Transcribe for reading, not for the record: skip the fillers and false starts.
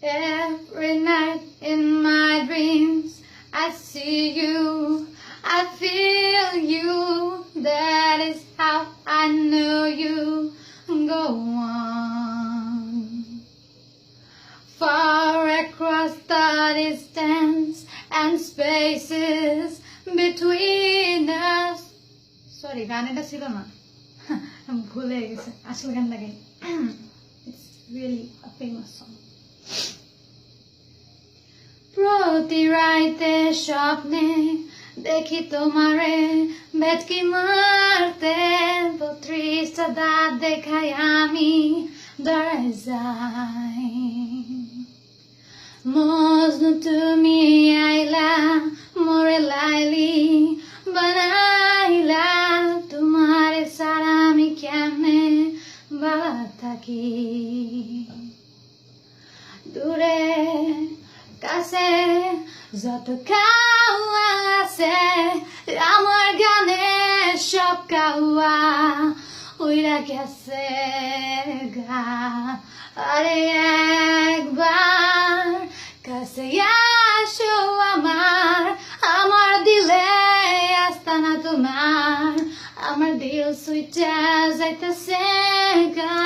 Every night in my dreams I see you, I feel you. That is how I know you. Go on. Far across the distance and spaces between us. Sorry, গান এটা ছিল না, ভুলে গেছে আসল গানটা গাই। It's really a famous song. প্রতি রাতে স্বপ্নে দেখি তোমারে ভেটকি মারতে, বত্রিশটা দাঁত দেখাই আমি দাঁড়ায় যাই। মজনু তুমি আইলা মোরে লাইলি বানাইলা, তোমারে ছাড়া আমি কেমনে বালা থাকি। দূরে কাছে যত কাওয়া আছে, আমার গানে সব কাওয়া উইরা গেছে গা। আরে একবার কাছে আসো আমার, আমার দিলে আস্তানা তোমার, আমার দিল সুইটা যাইতেছে গা।